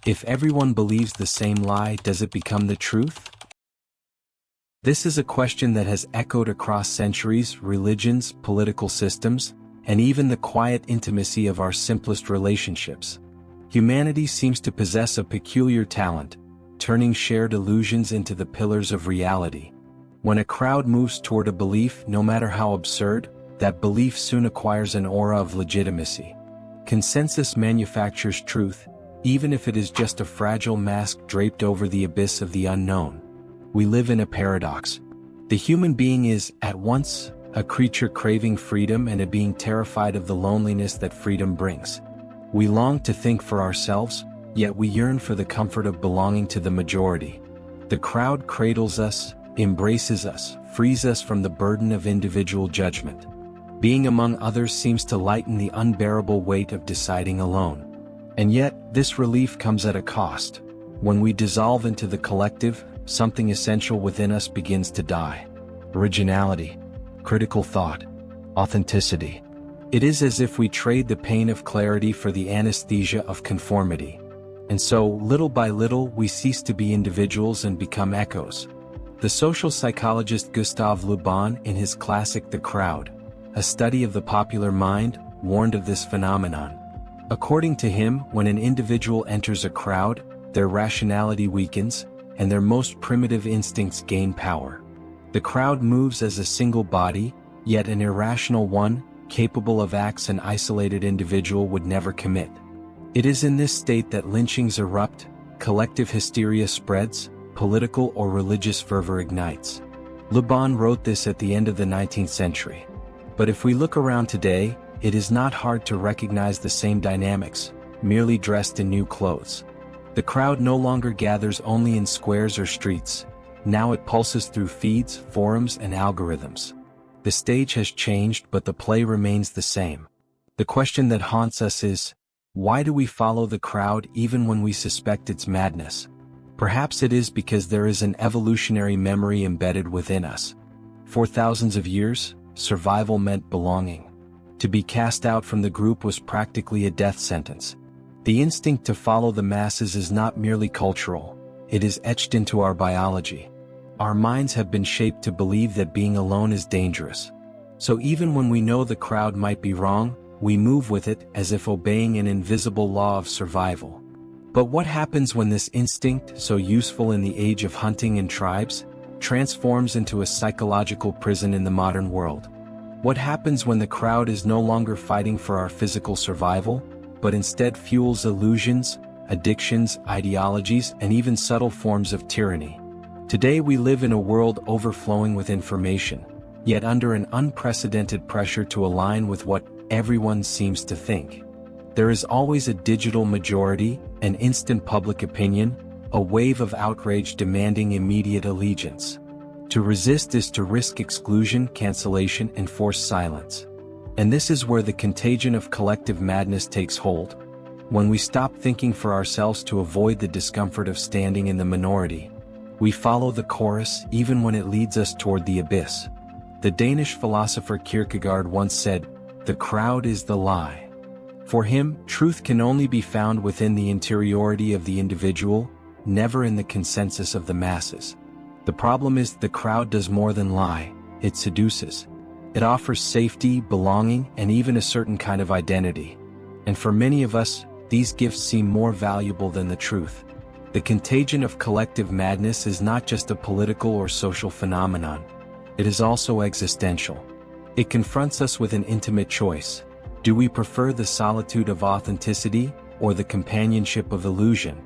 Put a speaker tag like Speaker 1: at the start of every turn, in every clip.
Speaker 1: If everyone believes the same lie, does it become the truth? This is a question that has echoed across centuries, religions, political systems, and even the quiet intimacy of our simplest relationships. Humanity seems to possess a peculiar talent, turning shared illusions into the pillars of reality. When a crowd moves toward a belief, no matter how absurd, that belief soon acquires an aura of legitimacy. Consensus manufactures truth, even if it is just a fragile mask draped over the abyss of the unknown. We live in a paradox. The human being is, at once, a creature craving freedom and a being terrified of the loneliness that freedom brings. We long to think for ourselves, yet we yearn for the comfort of belonging to the majority. The crowd cradles us, embraces us, frees us from the burden of individual judgment. Being among others seems to lighten the unbearable weight of deciding alone. And yet, this relief comes at a cost. When we dissolve into the collective, something essential within us begins to die. Originality, critical thought, authenticity. It is as if we trade the pain of clarity for the anesthesia of conformity. And so, little by little, we cease to be individuals and become echoes. The social psychologist Gustave Le Bon, in his classic The Crowd, a study of the popular mind, warned of this phenomenon. According to him, when an individual enters a crowd, their rationality weakens, and their most primitive instincts gain power. The crowd moves as a single body, yet an irrational one, capable of acts an isolated individual would never commit. It is in this state that lynchings erupt, collective hysteria spreads, political or religious fervor ignites. Le Bon wrote this at the end of the 19th century. But if we look around today, it is not hard to recognize the same dynamics, merely dressed in new clothes. The crowd no longer gathers only in squares or streets. Now it pulses through feeds, forums, and algorithms. The stage has changed, but the play remains the same. The question that haunts us is, why do we follow the crowd even when we suspect its madness? Perhaps it is because there is an evolutionary memory embedded within us. For thousands of years, survival meant belonging. To be cast out from the group was practically a death sentence. The instinct to follow the masses is not merely cultural, it is etched into our biology. Our minds have been shaped to believe that being alone is dangerous. So even when we know the crowd might be wrong, we move with it as if obeying an invisible law of survival. But what happens when this instinct, so useful in the age of hunting and tribes, transforms into a psychological prison in the modern world? What happens when the crowd is no longer fighting for our physical survival, but instead fuels illusions, addictions, ideologies, and even subtle forms of tyranny? Today we live in a world overflowing with information, yet under an unprecedented pressure to align with what everyone seems to think. There is always a digital majority, an instant public opinion, a wave of outrage demanding immediate allegiance. To resist is to risk exclusion, cancellation, and forced silence. And this is where the contagion of collective madness takes hold. When we stop thinking for ourselves to avoid the discomfort of standing in the minority, we follow the chorus even when it leads us toward the abyss. The Danish philosopher Kierkegaard once said, "The crowd is the lie." For him, truth can only be found within the interiority of the individual, never in the consensus of the masses. The problem is the crowd does more than lie, it seduces. It offers safety, belonging, and even a certain kind of identity. And for many of us, these gifts seem more valuable than the truth. The contagion of collective madness is not just a political or social phenomenon. It is also existential. It confronts us with an intimate choice. Do we prefer the solitude of authenticity, or the companionship of illusion?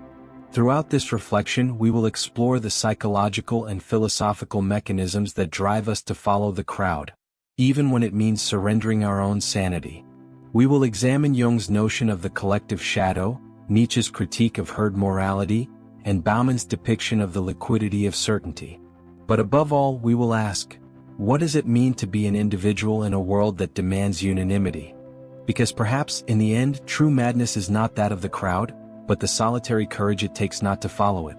Speaker 1: Throughout this reflection, we will explore the psychological and philosophical mechanisms that drive us to follow the crowd, even when it means surrendering our own sanity. We will examine Jung's notion of the collective shadow, Nietzsche's critique of herd morality, and Bauman's depiction of the liquidity of certainty. But above all, we will ask, what does it mean to be an individual in a world that demands unanimity? Because perhaps, in the end, true madness is not that of the crowd, but the solitary courage it takes not to follow it.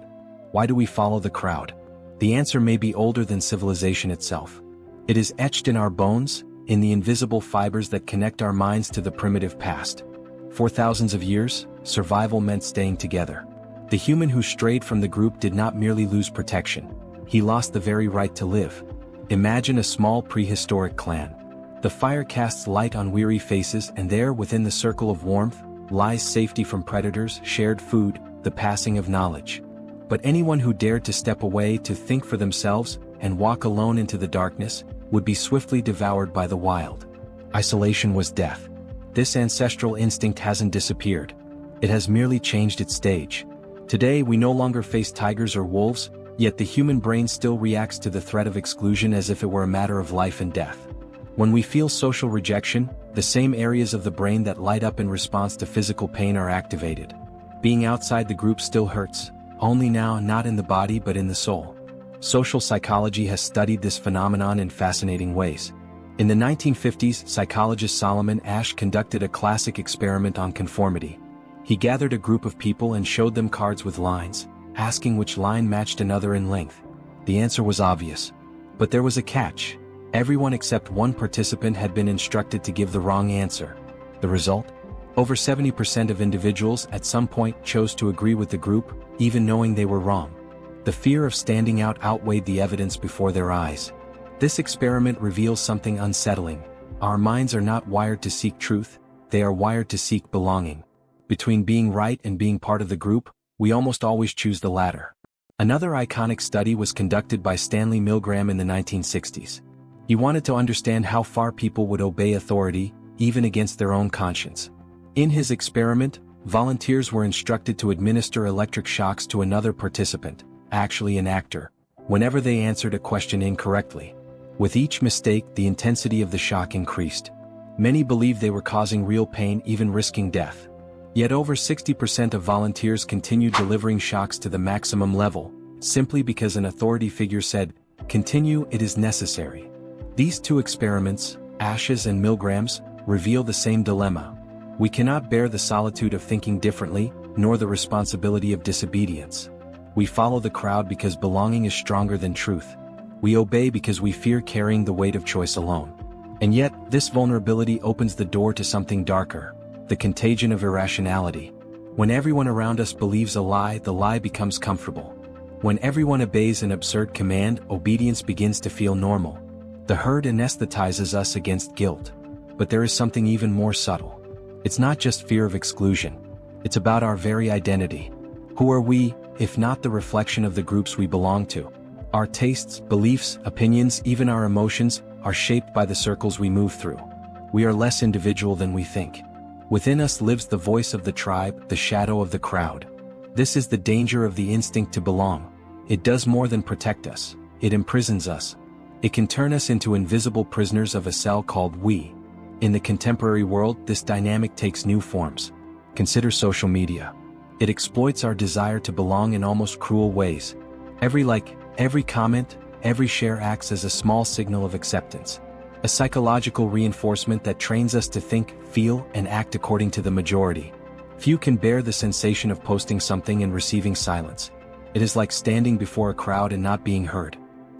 Speaker 1: Why do we follow the crowd? The answer may be older than civilization itself. It is etched in our bones, in the invisible fibers that connect our minds to the primitive past. For thousands of years, survival meant staying together. The human who strayed from the group did not merely lose protection. He lost the very right to live. Imagine a small prehistoric clan. The fire casts light on weary faces, and there, within the circle of warmth, lies safety from predators, shared food, the passing of knowledge. But anyone who dared to step away to think for themselves and walk alone into the darkness would be swiftly devoured by the wild. Isolation was death. This ancestral instinct hasn't disappeared. It has merely changed its stage. Today we no longer face tigers or wolves, yet the human brain still reacts to the threat of exclusion as if it were a matter of life and death. When we feel social rejection, the same areas of the brain that light up in response to physical pain are activated. Being outside the group still hurts, only now not in the body but in the soul. Social psychology has studied this phenomenon in fascinating ways. In the 1950s, psychologist Solomon Asch conducted a classic experiment on conformity. He gathered a group of people and showed them cards with lines, asking which line matched another in length. The answer was obvious. But there was a catch. Everyone except one participant had been instructed to give the wrong answer. The result? Over 70% of individuals at some point chose to agree with the group, even knowing they were wrong. The fear of standing out outweighed the evidence before their eyes. This experiment reveals something unsettling. Our minds are not wired to seek truth, they are wired to seek belonging. Between being right and being part of the group, we almost always choose the latter. Another iconic study was conducted by Stanley Milgram in the 1960s. He wanted to understand how far people would obey authority, even against their own conscience. In his experiment, volunteers were instructed to administer electric shocks to another participant, actually an actor, whenever they answered a question incorrectly. With each mistake, the intensity of the shock increased. Many believed they were causing real pain, even risking death. Yet over 60% of volunteers continued delivering shocks to the maximum level, simply because an authority figure said, "Continue, it is necessary." These two experiments, Asch's and Milgram's, reveal the same dilemma. We cannot bear the solitude of thinking differently, nor the responsibility of disobedience. We follow the crowd because belonging is stronger than truth. We obey because we fear carrying the weight of choice alone. And yet, this vulnerability opens the door to something darker, the contagion of irrationality. When everyone around us believes a lie, the lie becomes comfortable. When everyone obeys an absurd command, obedience begins to feel normal. The herd anesthetizes us against guilt. But there is something even more subtle. It's not just fear of exclusion. It's about our very identity. Who are we, if not the reflection of the groups we belong to? Our tastes, beliefs, opinions, even our emotions, are shaped by the circles we move through. We are less individual than we think. Within us lives the voice of the tribe, the shadow of the crowd. This is the danger of the instinct to belong. It does more than protect us. It imprisons us. It can turn us into invisible prisoners of a cell called we. In the contemporary world, this dynamic takes new forms. Consider social media. It exploits our desire to belong in almost cruel ways. Every like, every comment, every share acts as a small signal of acceptance. A psychological reinforcement that trains us to think, feel, and act according to the majority. Few can bear the sensation of posting something and receiving silence. It is like standing before a crowd and not being heard.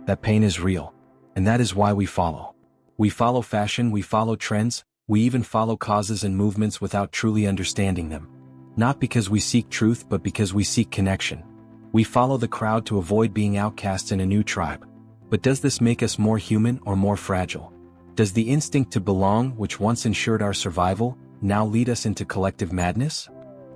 Speaker 1: That pain is real. And that is why we follow. We follow fashion, we follow trends, we even follow causes and movements without truly understanding them. Not because we seek truth, but because we seek connection. We follow the crowd to avoid being outcasts in a new tribe. But does this make us more human or more fragile? Does the instinct to belong, which once ensured our survival, now lead us into collective madness?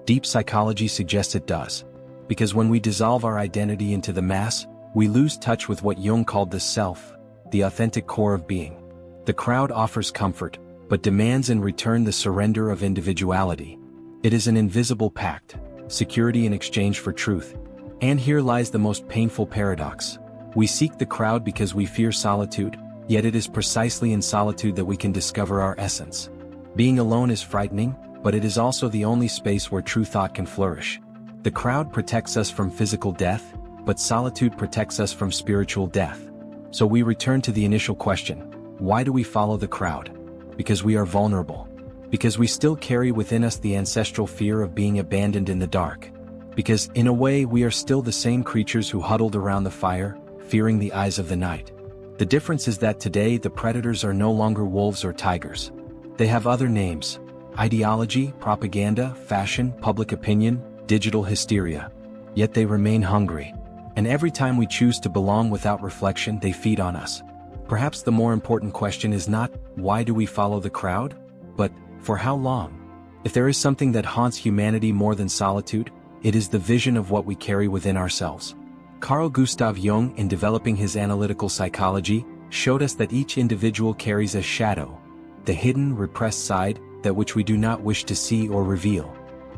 Speaker 1: Deep psychology suggests it does. Because when we dissolve our identity into the mass, we lose touch with what Jung called the self, the authentic core of being. The crowd offers comfort, but demands in return the surrender of individuality. It is an invisible pact, security in exchange for truth. And here lies the most painful paradox. We seek the crowd because we fear solitude, yet it is precisely in solitude that we can discover our essence. Being alone is frightening, but it is also the only space where true thought can flourish. The crowd protects us from physical death, but solitude protects us from spiritual death. So we return to the initial question: why do we follow the crowd? Because we are vulnerable. Because we still carry within us the ancestral fear of being abandoned in the dark. Because, in a way, we are still the same creatures who huddled around the fire, fearing the eyes of the night. The difference is that today the predators are no longer wolves or tigers. They have other names: ideology, propaganda, fashion, public opinion, digital hysteria. yet they remain hungry. And every time we choose to belong without reflection, they feed on us. Perhaps the more important question is not, why do we follow the crowd? But, for how long? If there is something that haunts humanity more than solitude, it is the vision of what we carry within ourselves. Carl Gustav Jung, in developing his analytical psychology, showed us that each individual carries a shadow, the hidden, repressed side, that which we do not wish to see or reveal.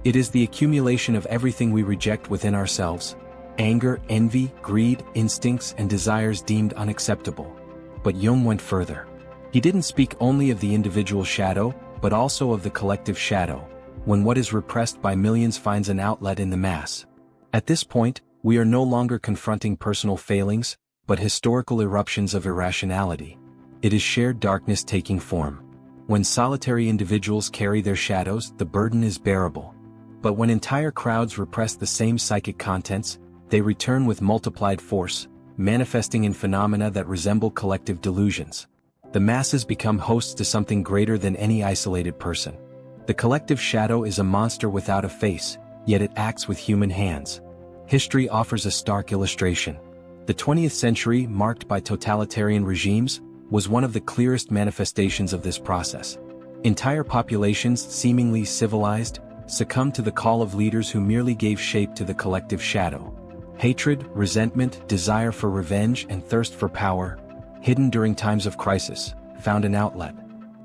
Speaker 1: It is the accumulation of everything we reject within ourselves: anger, envy, greed, instincts, and desires deemed unacceptable. But Jung went further. He didn't speak only of the individual shadow, but also of the collective shadow, when what is repressed by millions finds an outlet in the mass. At this point, we are no longer confronting personal failings, but historical eruptions of irrationality. It is shared darkness taking form. When solitary individuals carry their shadows, the burden is bearable. But when entire crowds repress the same psychic contents, they return with multiplied force, manifesting in phenomena that resemble collective delusions. The masses become hosts to something greater than any isolated person. The collective shadow is a monster without a face, yet it acts with human hands. History offers a stark illustration. The 20th century, marked by totalitarian regimes, was one of the clearest manifestations of this process. Entire populations, seemingly civilized, succumbed to the call of leaders who merely gave shape to the collective shadow. Hatred, resentment, desire for revenge, and thirst for power, hidden during times of crisis, found an outlet.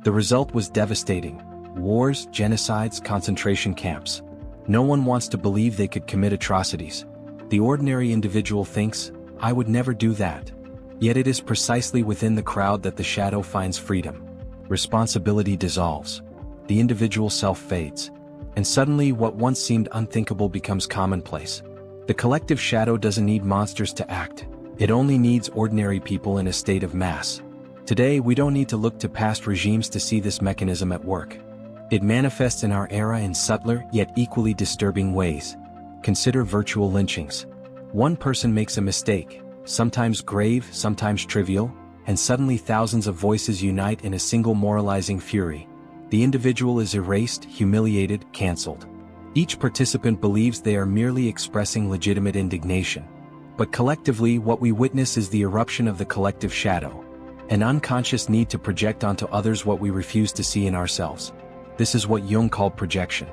Speaker 1: The result was devastating: wars, genocides, concentration camps. No one wants to believe they could commit atrocities. The ordinary individual thinks, "I would never do that." Yet it is precisely within the crowd that the shadow finds freedom. Responsibility dissolves. The individual self fades. And suddenly what once seemed unthinkable becomes commonplace. The collective shadow doesn't need monsters to act. It only needs ordinary people in a state of mass. Today we don't need to look to past regimes to see this mechanism at work. It manifests in our era in subtler yet equally disturbing ways. Consider virtual lynchings. One person makes a mistake, sometimes grave, sometimes trivial, and suddenly thousands of voices unite in a single moralizing fury. The individual is erased, humiliated, cancelled. Each participant believes they are merely expressing legitimate indignation. But collectively, what we witness is the eruption of the collective shadow, an unconscious need to project onto others what we refuse to see in ourselves. This is what Jung called projection.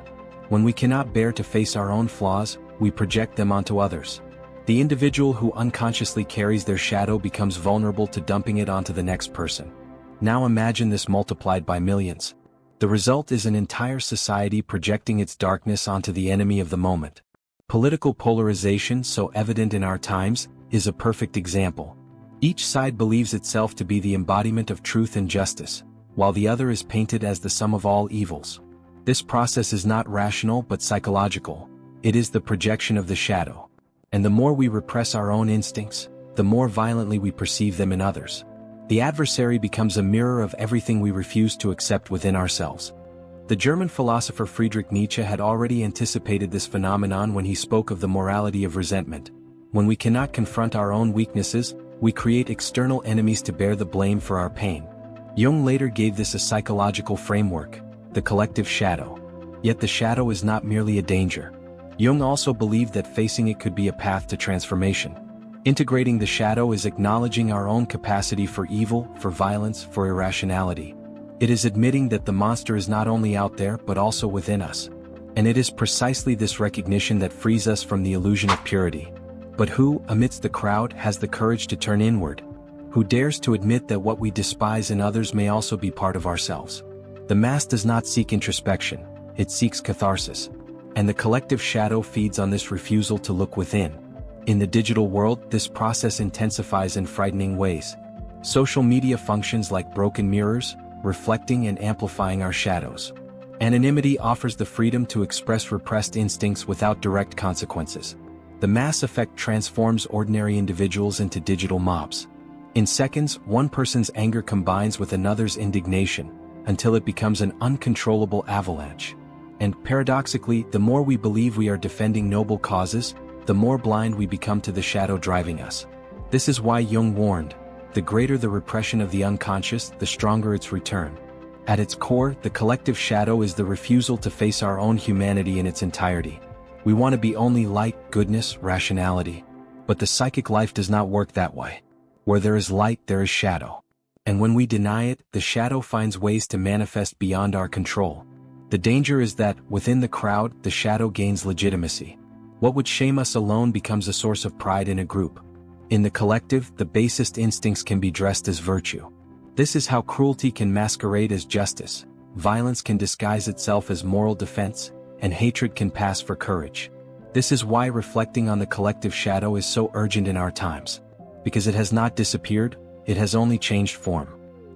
Speaker 1: When we cannot bear to face our own flaws, we project them onto others. The individual who unconsciously carries their shadow becomes vulnerable to dumping it onto the next person. Now imagine this multiplied by millions. The result is an entire society projecting its darkness onto the enemy of the moment. Political polarization, so evident in our times, is a perfect example. Each side believes itself to be the embodiment of truth and justice, while the other is painted as the sum of all evils. This process is not rational but psychological. It is the projection of the shadow. And the more we repress our own instincts, the more violently we perceive them in others. The adversary becomes a mirror of everything we refuse to accept within ourselves. The German philosopher Friedrich Nietzsche had already anticipated this phenomenon when he spoke of the morality of resentment. When we cannot confront our own weaknesses, we create external enemies to bear the blame for our pain. Jung later gave this a psychological framework, the collective shadow. Yet the shadow is not merely a danger. Jung also believed that facing it could be a path to transformation. Integrating the shadow is acknowledging our own capacity for evil, for violence, for irrationality. It is admitting that the monster is not only out there but also within us. And it is precisely this recognition that frees us from the illusion of purity. But who, amidst the crowd, has the courage to turn inward? Who dares to admit that what we despise in others may also be part of ourselves? The mass does not seek introspection, it seeks catharsis. And the collective shadow feeds on this refusal to look within. In the digital world, this process intensifies in frightening ways. Social media functions like broken mirrors, reflecting and amplifying our shadows. Anonymity offers the freedom to express repressed instincts without direct consequences. The mass effect transforms ordinary individuals into digital mobs. In seconds, one person's anger combines with another's indignation, until it becomes an uncontrollable avalanche. And paradoxically, the more we believe we are defending noble causes, the more blind we become to the shadow driving us. This is why Jung warned, the greater the repression of the unconscious, the stronger its return. At its core, the collective shadow is the refusal to face our own humanity in its entirety. We want to be only light, goodness, rationality. But the psychic life does not work that way. Where there is light, there is shadow. And when we deny it, the shadow finds ways to manifest beyond our control. The danger is that, within the crowd, the shadow gains legitimacy. What would shame us alone becomes a source of pride in a group. In the collective, the basest instincts can be dressed as virtue. This is how cruelty can masquerade as justice, violence can disguise itself as moral defense, and hatred can pass for courage. This is why reflecting on the collective shadow is so urgent in our times. Because it has not disappeared, it has only changed form.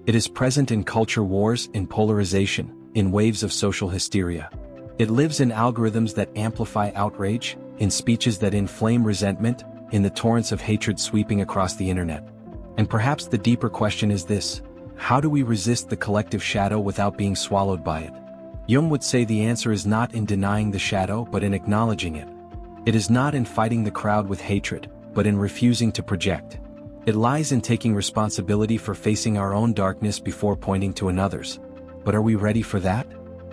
Speaker 1: It is present in culture wars, in polarization, in waves of social hysteria. It lives in algorithms that amplify outrage, in speeches that inflame resentment, in the torrents of hatred sweeping across the internet. And perhaps the deeper question is this: how do we resist the collective shadow without being swallowed by it? Jung would say the answer is not in denying the shadow but in acknowledging it. It is not in fighting the crowd with hatred, but in refusing to project. It lies in taking responsibility for facing our own darkness before pointing to another's. But are we ready for that?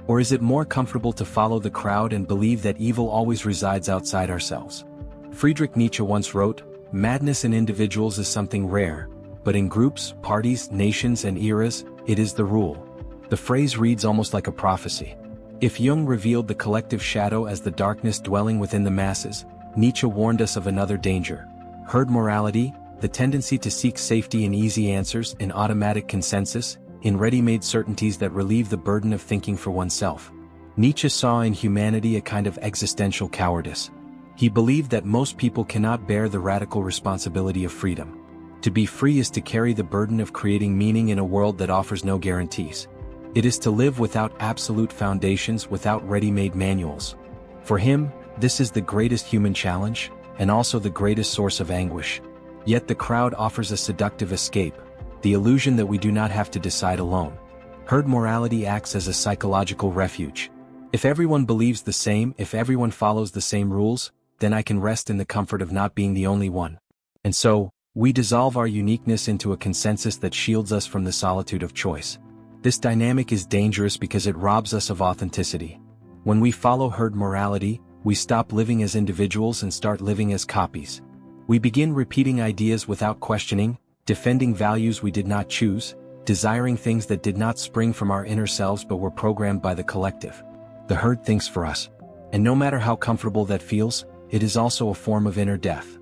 Speaker 1: Or is it more comfortable to follow the crowd and believe that evil always resides outside ourselves? Friedrich Nietzsche once wrote, "Madness in individuals is something rare, but in groups, parties, nations and eras, it is the rule." The phrase reads almost like a prophecy. If Jung revealed the collective shadow as the darkness dwelling within the masses, Nietzsche warned us of another danger: herd morality, the tendency to seek safety in easy answers, in automatic consensus, in ready-made certainties that relieve the burden of thinking for oneself. Nietzsche saw in humanity a kind of existential cowardice. He believed that most people cannot bear the radical responsibility of freedom. To be free is to carry the burden of creating meaning in a world that offers no guarantees. It is to live without absolute foundations, without ready-made manuals. For him, this is the greatest human challenge, and also the greatest source of anguish. Yet the crowd offers a seductive escape, the illusion that we do not have to decide alone. Herd morality acts as a psychological refuge. If everyone believes the same, if everyone follows the same rules, then I can rest in the comfort of not being the only one. And so, we dissolve our uniqueness into a consensus that shields us from the solitude of choice. This dynamic is dangerous because it robs us of authenticity. When we follow herd morality, we stop living as individuals and start living as copies. We begin repeating ideas without questioning, defending values we did not choose, desiring things that did not spring from our inner selves but were programmed by the collective. The herd thinks for us. And no matter how comfortable that feels, it is also a form of inner death.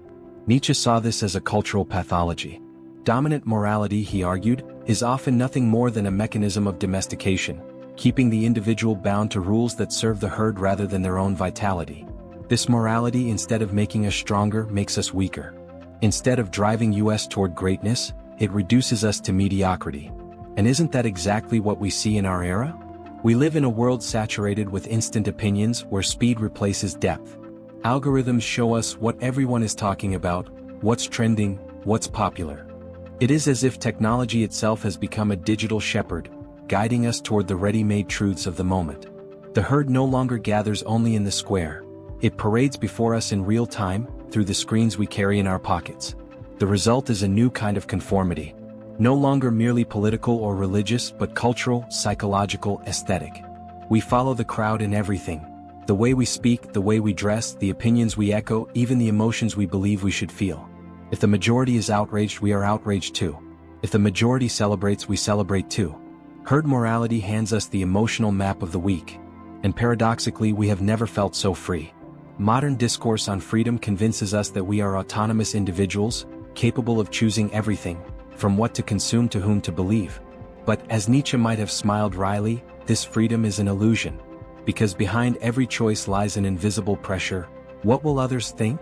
Speaker 1: Nietzsche saw this as a cultural pathology. Dominant morality, he argued, is often nothing more than a mechanism of domestication, keeping the individual bound to rules that serve the herd rather than their own vitality. This morality, instead of making us stronger, makes us weaker. Instead of driving us toward greatness, it reduces us to mediocrity. And isn't that exactly what we see in our era? We live in a world saturated with instant opinions where speed replaces depth. Algorithms show us what everyone is talking about, what's trending, what's popular. It is as if technology itself has become a digital shepherd, guiding us toward the ready-made truths of the moment. The herd no longer gathers only in the square. It parades before us in real time, through the screens we carry in our pockets. The result is a new kind of conformity. No longer merely political or religious, but cultural, psychological, aesthetic. We follow the crowd in everything. The way we speak, the way we dress, the opinions we echo, even the emotions we believe we should feel. If the majority is outraged, we are outraged too. If the majority celebrates, we celebrate too. Herd morality hands us the emotional map of the week. And paradoxically, we have never felt so free. Modern discourse on freedom convinces us that we are autonomous individuals, capable of choosing everything, from what to consume to whom to believe. But, as Nietzsche might have smiled wryly, this freedom is an illusion. Because behind every choice lies an invisible pressure. What will others think?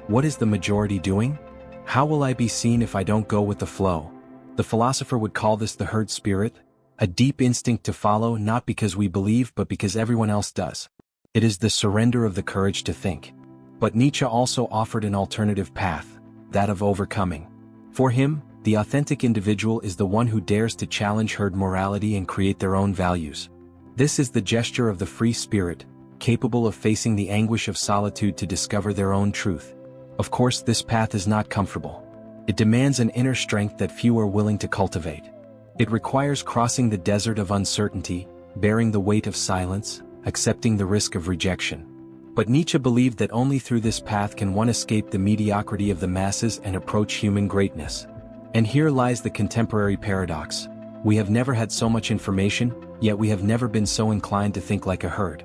Speaker 1: What is the majority doing? How will I be seen if I don't go with the flow? The philosopher would call this the herd spirit, a deep instinct to follow not because we believe but because everyone else does. It is the surrender of the courage to think. But Nietzsche also offered an alternative path, that of overcoming. For him, the authentic individual is the one who dares to challenge herd morality and create their own values. This is the gesture of the free spirit, capable of facing the anguish of solitude to discover their own truth. Of course, this path is not comfortable. It demands an inner strength that few are willing to cultivate. It requires crossing the desert of uncertainty, bearing the weight of silence, accepting the risk of rejection. But Nietzsche believed that only through this path can one escape the mediocrity of the masses and approach human greatness. And here lies the contemporary paradox. We have never had so much information, yet we have never been so inclined to think like a herd.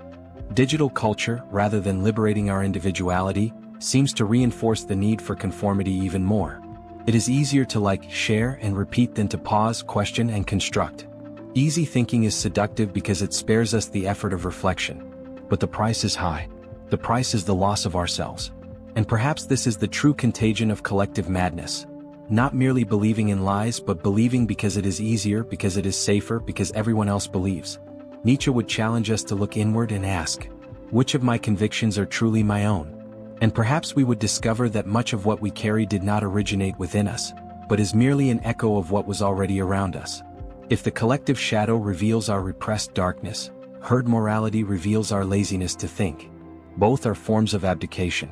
Speaker 1: Digital culture, rather than liberating our individuality, seems to reinforce the need for conformity even more. It is easier to like, share, and repeat than to pause, question, and construct. Easy thinking is seductive because it spares us the effort of reflection. But the price is high. The price is the loss of ourselves. And perhaps this is the true contagion of collective madness. Not merely believing in lies, but believing because it is easier, because it is safer, because everyone else believes. Nietzsche would challenge us to look inward and ask, which of my convictions are truly my own? And perhaps we would discover that much of what we carry did not originate within us, but is merely an echo of what was already around us. If the collective shadow reveals our repressed darkness, herd morality reveals our laziness to think. Both are forms of abdication.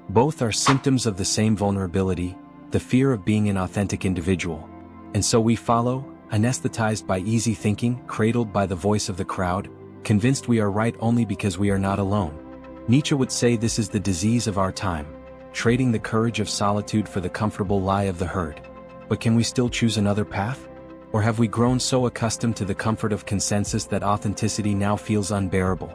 Speaker 1: Both are symptoms of the same vulnerability, the fear of being an authentic individual. And so we follow, anesthetized by easy thinking, cradled by the voice of the crowd, convinced we are right only because we are not alone. Nietzsche would say this is the disease of our time, trading the courage of solitude for the comfortable lie of the herd. But can we still choose another path? Or have we grown so accustomed to the comfort of consensus that authenticity now feels unbearable?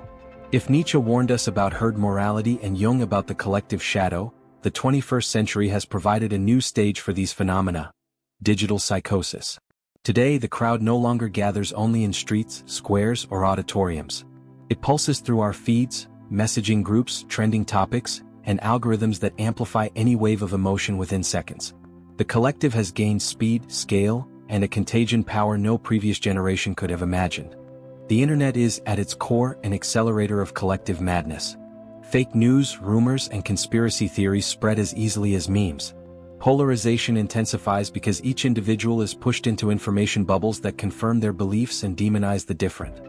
Speaker 1: If Nietzsche warned us about herd morality and Jung about the collective shadow, the 21st century has provided a new stage for these phenomena: digital psychosis. Today the crowd no longer gathers only in streets, squares, or auditoriums. It pulses through our feeds, messaging groups, trending topics, and algorithms that amplify any wave of emotion within seconds. The collective has gained speed, scale, and a contagion power no previous generation could have imagined. The internet is, at its core, an accelerator of collective madness. Fake news, rumors, and conspiracy theories spread as easily as memes. Polarization intensifies because each individual is pushed into information bubbles that confirm their beliefs and demonize the different.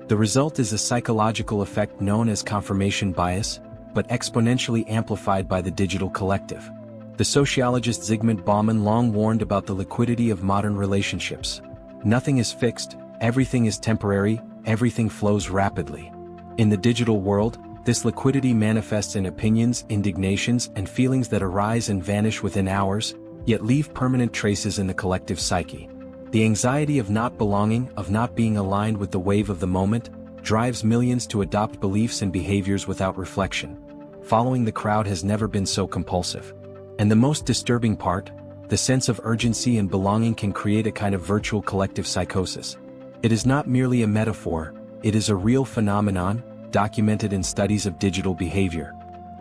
Speaker 1: The result is a psychological effect known as confirmation bias, but exponentially amplified by the digital collective. The sociologist Zygmunt Bauman long warned about the liquidity of modern relationships. Nothing is fixed, everything is temporary, everything flows rapidly. In the digital world, this liquidity manifests in opinions, indignations, and feelings that arise and vanish within hours, yet leave permanent traces in the collective psyche. The anxiety of not belonging, of not being aligned with the wave of the moment, drives millions to adopt beliefs and behaviors without reflection. Following the crowd has never been so compulsive. And the most disturbing part, the sense of urgency and belonging can create a kind of virtual collective psychosis. It is not merely a metaphor, it is a real phenomenon, documented in studies of digital behavior.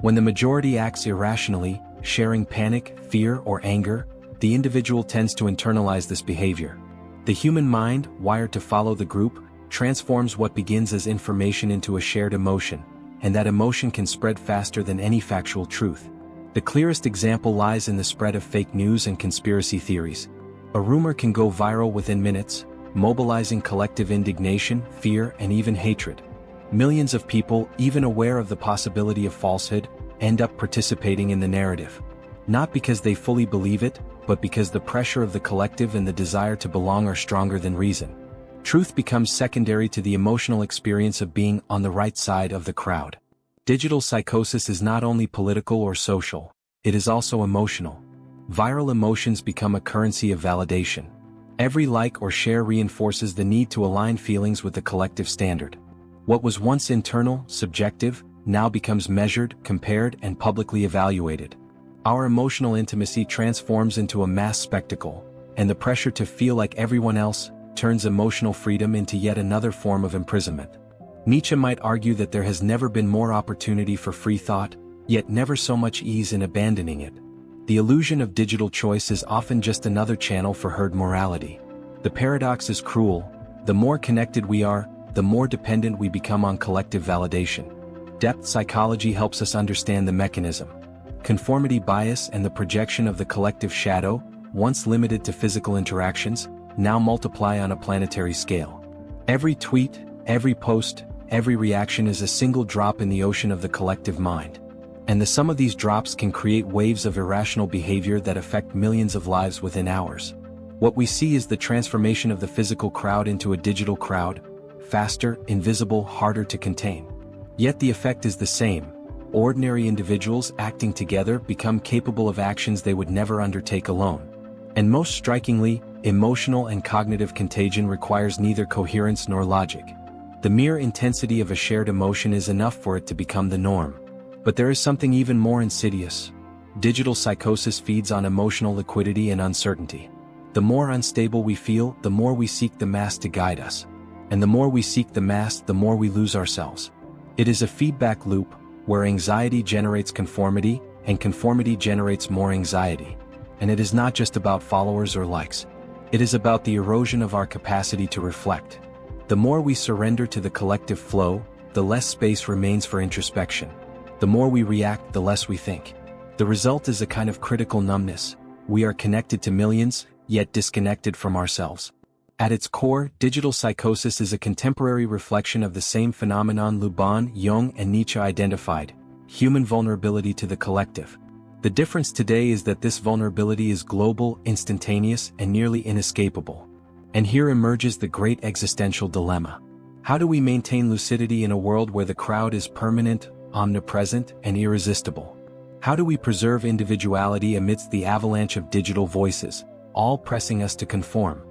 Speaker 1: When the majority acts irrationally, sharing panic, fear, or anger, the individual tends to internalize this behavior. The human mind, wired to follow the group, transforms what begins as information into a shared emotion, and that emotion can spread faster than any factual truth. The clearest example lies in the spread of fake news and conspiracy theories. A rumor can go viral within minutes, mobilizing collective indignation, fear, and even hatred. Millions of people, even aware of the possibility of falsehood, end up participating in the narrative. Not because they fully believe it, but because the pressure of the collective and the desire to belong are stronger than reason. Truth becomes secondary to the emotional experience of being on the right side of the crowd. Digital psychosis is not only political or social, it is also emotional. Viral emotions become a currency of validation. Every like or share reinforces the need to align feelings with the collective standard. What was once internal, subjective, now becomes measured, compared, and publicly evaluated. Our emotional intimacy transforms into a mass spectacle, and the pressure to feel like everyone else turns emotional freedom into yet another form of imprisonment. Nietzsche might argue that there has never been more opportunity for free thought, yet never so much ease in abandoning it. The illusion of digital choice is often just another channel for herd morality. The paradox is cruel: the more connected we are, the more dependent we become on collective validation. Depth psychology helps us understand the mechanism. Conformity bias and the projection of the collective shadow, once limited to physical interactions, now multiply on a planetary scale. Every tweet, every post, every reaction is a single drop in the ocean of the collective mind. And the sum of these drops can create waves of irrational behavior that affect millions of lives within hours. What we see is the transformation of the physical crowd into a digital crowd, faster, invisible, harder to contain. Yet the effect is the same: ordinary individuals acting together become capable of actions they would never undertake alone. And most strikingly, emotional and cognitive contagion requires neither coherence nor logic. The mere intensity of a shared emotion is enough for it to become the norm. But there is something even more insidious. Digital psychosis feeds on emotional liquidity and uncertainty. The more unstable we feel, the more we seek the mask to guide us. And the more we seek the mask, the more we lose ourselves. It is a feedback loop, where anxiety generates conformity, and conformity generates more anxiety. And it is not just about followers or likes. It is about the erosion of our capacity to reflect. The more we surrender to the collective flow, the less space remains for introspection. The more we react, the less we think. The result is a kind of critical numbness. We are connected to millions, yet disconnected from ourselves. At its core, digital psychosis is a contemporary reflection of the same phenomenon Le Bon, Jung, and Nietzsche identified: human vulnerability to the collective. The difference today is that this vulnerability is global, instantaneous, and nearly inescapable. And here emerges the great existential dilemma. How do we maintain lucidity in a world where the crowd is permanent, omnipresent, and irresistible? How do we preserve individuality amidst the avalanche of digital voices, all pressing us to conform?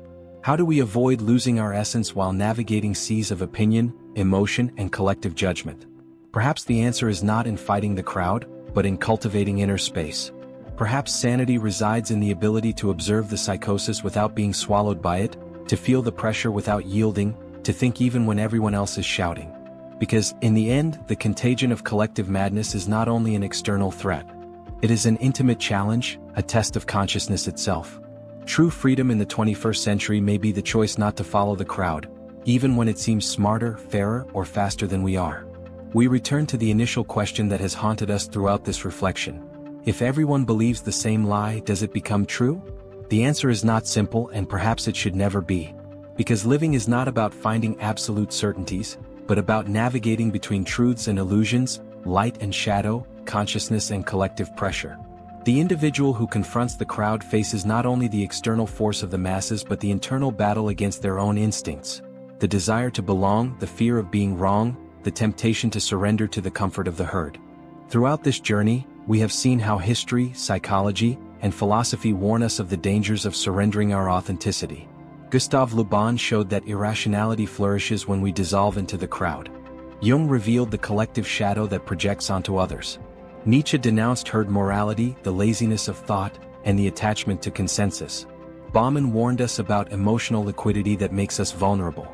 Speaker 1: How do we avoid losing our essence while navigating seas of opinion, emotion, and collective judgment? Perhaps the answer is not in fighting the crowd, but in cultivating inner space. Perhaps sanity resides in the ability to observe the psychosis without being swallowed by it, to feel the pressure without yielding, to think even when everyone else is shouting. Because, in the end, the contagion of collective madness is not only an external threat. It is an intimate challenge, a test of consciousness itself. True freedom in the 21st century may be the choice not to follow the crowd, even when it seems smarter, fairer, or faster than we are. We return to the initial question that has haunted us throughout this reflection. If everyone believes the same lie, does it become true? The answer is not simple, and perhaps it should never be. Because living is not about finding absolute certainties, but about navigating between truths and illusions, light and shadow, consciousness and collective pressure. The individual who confronts the crowd faces not only the external force of the masses but the internal battle against their own instincts. The desire to belong, the fear of being wrong, the temptation to surrender to the comfort of the herd. Throughout this journey, we have seen how history, psychology, and philosophy warn us of the dangers of surrendering our authenticity. Gustave Le Bon showed that irrationality flourishes when we dissolve into the crowd. Jung revealed the collective shadow that projects onto others. Nietzsche denounced herd morality, the laziness of thought, and the attachment to consensus. Bauman warned us about emotional liquidity that makes us vulnerable.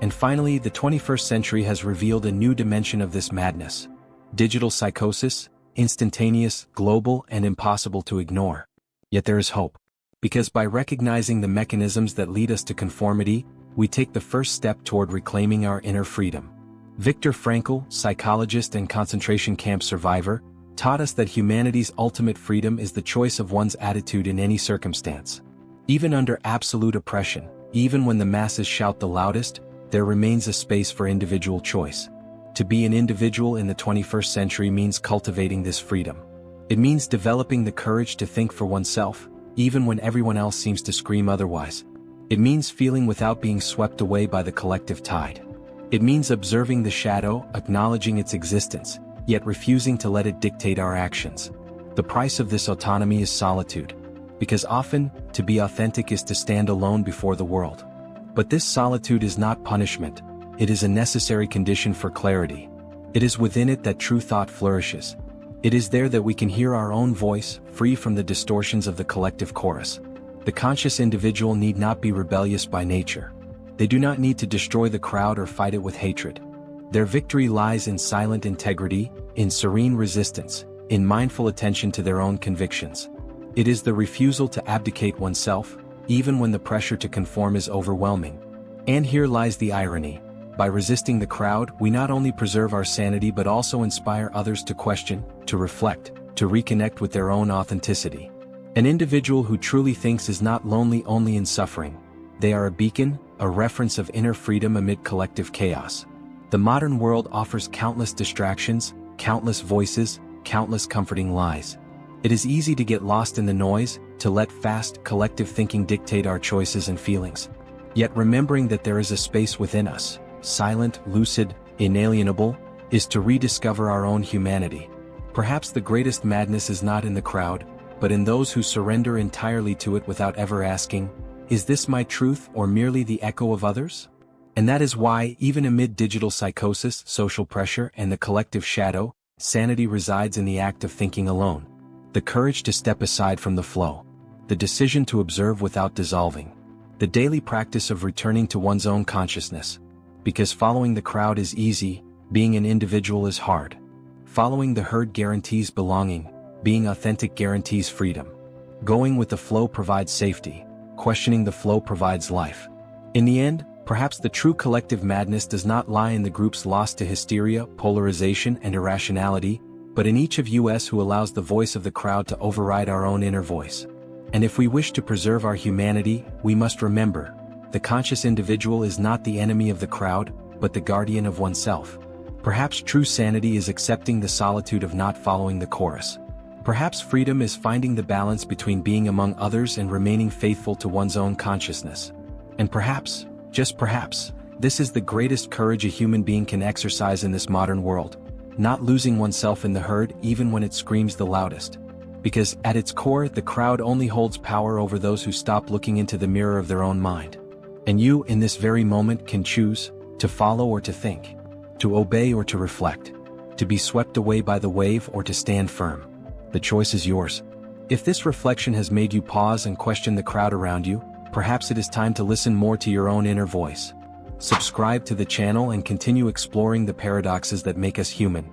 Speaker 1: And finally, the 21st century has revealed a new dimension of this madness. Digital psychosis, instantaneous, global, and impossible to ignore. Yet there is hope. Because by recognizing the mechanisms that lead us to conformity, we take the first step toward reclaiming our inner freedom. Viktor Frankl, psychologist and concentration camp survivor, taught us that humanity's ultimate freedom is the choice of one's attitude in any circumstance. Even under absolute oppression, even when the masses shout the loudest, there remains a space for individual choice. To be an individual in the 21st century means cultivating this freedom. It means developing the courage to think for oneself, even when everyone else seems to scream otherwise. It means feeling without being swept away by the collective tide. It means observing the shadow, acknowledging its existence, yet refusing to let it dictate our actions. The price of this autonomy is solitude. Because often, to be authentic is to stand alone before the world. But this solitude is not punishment. It is a necessary condition for clarity. It is within it that true thought flourishes. It is there that we can hear our own voice, free from the distortions of the collective chorus. The conscious individual need not be rebellious by nature. They do not need to destroy the crowd or fight it with hatred. Their victory lies in silent integrity, in serene resistance, in mindful attention to their own convictions. It is the refusal to abdicate oneself, even when the pressure to conform is overwhelming. And here lies the irony. By resisting the crowd, we not only preserve our sanity but also inspire others to question, to reflect, to reconnect with their own authenticity. An individual who truly thinks is not lonely only in suffering. They are a beacon, a reference of inner freedom amid collective chaos. The modern world offers countless distractions, countless voices, countless comforting lies. It is easy to get lost in the noise, to let fast, collective thinking dictate our choices and feelings. Yet remembering that there is a space within us, silent, lucid, inalienable, is to rediscover our own humanity. Perhaps the greatest madness is not in the crowd, but in those who surrender entirely to it without ever asking, "Is this my truth or merely the echo of others?" And that is why, even amid digital psychosis, social pressure, and the collective shadow, sanity resides in the act of thinking alone. The courage to step aside from the flow. The decision to observe without dissolving. The daily practice of returning to one's own consciousness. Because following the crowd is easy, being an individual is hard. Following the herd guarantees belonging, being authentic guarantees freedom. Going with the flow provides safety, questioning the flow provides life. In the end, perhaps the true collective madness does not lie in the groups lost to hysteria, polarization, and irrationality, but in each of us who allows the voice of the crowd to override our own inner voice. And if we wish to preserve our humanity, we must remember, the conscious individual is not the enemy of the crowd, but the guardian of oneself. Perhaps true sanity is accepting the solitude of not following the chorus. Perhaps freedom is finding the balance between being among others and remaining faithful to one's own consciousness. And perhaps, just perhaps, this is the greatest courage a human being can exercise in this modern world. Not losing oneself in the herd even when it screams the loudest. Because, at its core, the crowd only holds power over those who stop looking into the mirror of their own mind. And you, in this very moment, can choose to follow or to think, to obey or to reflect, to be swept away by the wave or to stand firm. The choice is yours. If this reflection has made you pause and question the crowd around you, perhaps it is time to listen more to your own inner voice. Subscribe to the channel and continue exploring the paradoxes that make us human.